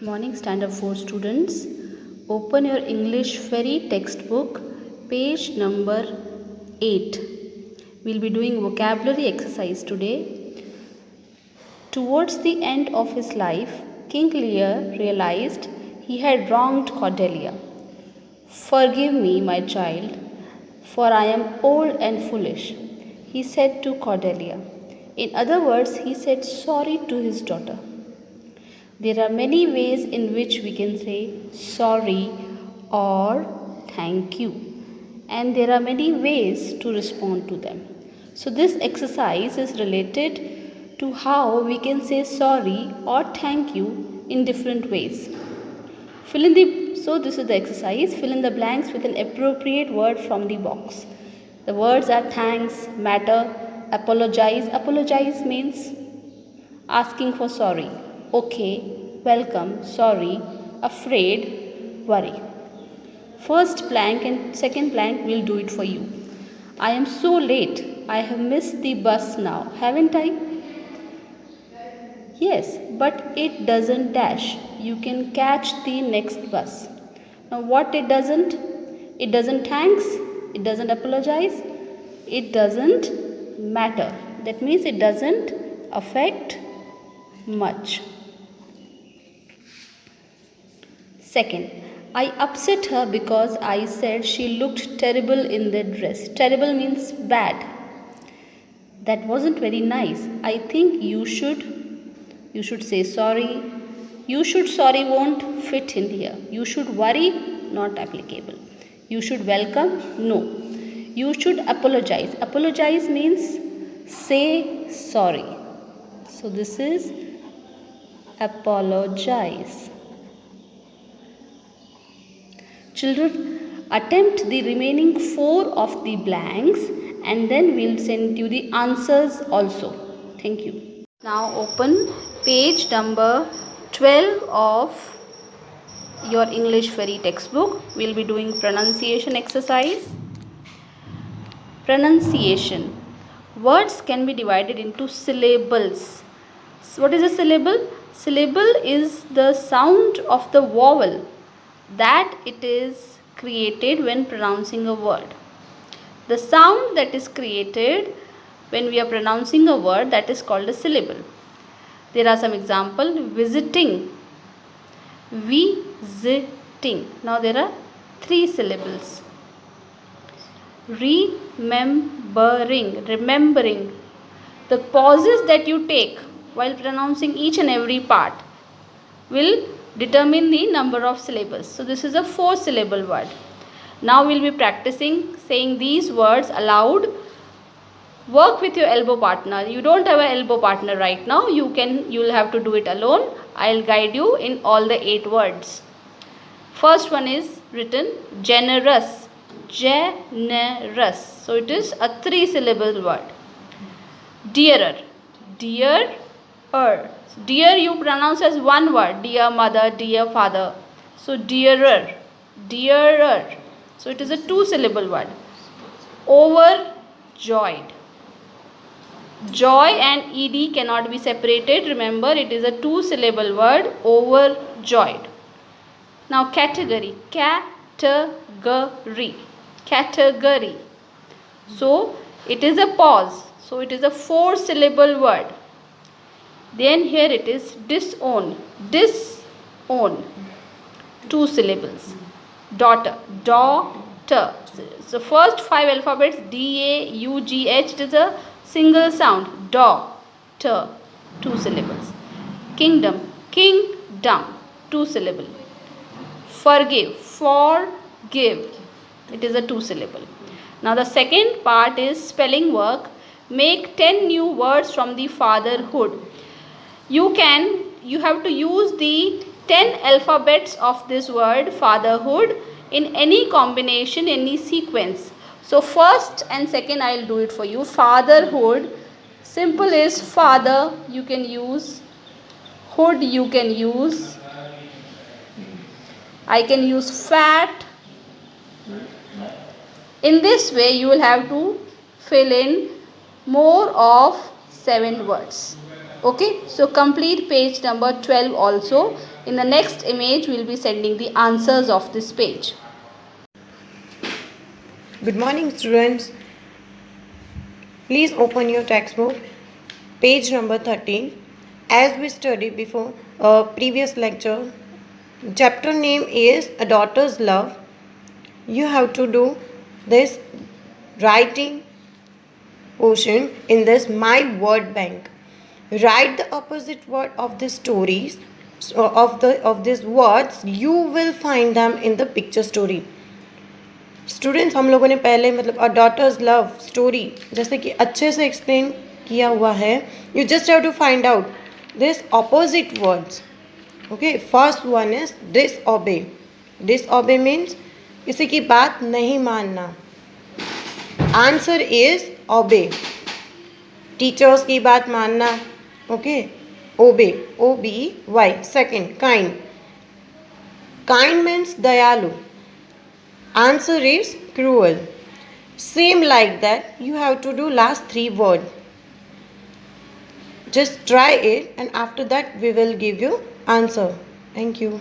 Morning Standard 4 students. Open your English Fairy textbook, page number 8. We'll be doing vocabulary exercise today. Towards the end of his life, King Lear realized he had wronged Cordelia. "Forgive me, my child, for I am old and foolish," he said to Cordelia. In other words, he said sorry to his daughter. There are many ways in which we can say sorry or thank you, and there are many ways to respond to them. So this exercise is related to how we can say sorry or thank you in different ways. So this is the exercise. Fill in the blanks with an appropriate word from the box. The words are thanks, matter, apologize. Apologize means asking for sorry. Okay, welcome, sorry, afraid, worry. First blank and second blank will do it for you. I am so late. I have missed the bus now, haven't I? Yes, but it doesn't dash. You can catch the next bus. Now what it doesn't? It doesn't thanks, it doesn't apologize, it doesn't matter. That means it doesn't affect much. Second, I upset her because I said she looked terrible in that dress. Terrible means bad. That wasn't very nice. I think you should say sorry. You should sorry won't fit in here. You should worry, not applicable. You should welcome, no. You should apologize. Apologize means say sorry. So this is apologize. Children, attempt the remaining 4 of the blanks and then we'll send you the answers also. Thank you. Now open page number 12 of your English Fairy textbook. We'll be doing pronunciation exercise. Pronunciation. Words can be divided into syllables. So what is a syllable? Syllable is the sound of the vowel that it is created when pronouncing a word. The sound that is created when we are pronouncing a word, that is called a syllable. There are some examples. Visiting, visiting. Now there are 3 syllables. Remembering, remembering. The pauses that you take while pronouncing each and every part will determine the number of syllables. So this is a 4 syllable word. Now we will be practicing saying these words aloud. Work with your elbow partner. You don't have an elbow partner right now. You will have to do it alone. I'll guide you in all the 8 words. First one is written generous. Generous. So it is a 3 syllable word. Dearer. Dearer. Dear you pronounce as one word. Dear mother, dear father. So dearer. Dearer. So it is a 2 syllable word. Overjoyed. Joy and ed cannot be separated. Remember, it is a 2 syllable word. Overjoyed. Now category. Category. Category. So it is a pause. So it is a 4 syllable word. Then here it is disown. Disown. 2 syllables. Daughter. Daughter. So first 5 alphabets D-A-U-G-H, it is a single sound. Daughter. 2 syllables. Kingdom. Kingdom. 2 syllable. Forgive. Forgive. It is a 2 syllable. Now the second part is spelling work. Make 10 new words from the fatherhood. You have to use the 10 alphabets of this word fatherhood in any combination, any sequence. So first and second I will do it for you. Fatherhood, simple is father, you can use hood, you can use, I can use fat. In this way you will have to fill in more of 7 words. Okay, so complete page number 12 also In the next image, we will be sending the answers of this page. Good morning, students. Please open your textbook, page number 13. As we studied before, previous lecture, chapter name is A Daughter's Love. You have to do this writing portion in this My Word Bank. Write the opposite word of the stories of these words. You will find them in the picture story. Students, हम लोगों ने पहले मतलब अ daughters love story जैसे कि अच्छे से explain किया हुआ है. You just have to find out this opposite words. Okay, first one is disobey. Disobey means किसी की बात नहीं मानना. आंसर इज ओबे, टीचर्स की बात मानना. Okay, obey, OBY. Second, kind. Kind means दयालु. Answer is cruel. Same like that, you have to do last 3 words. Just try it and after that we will give you answer. Thank you.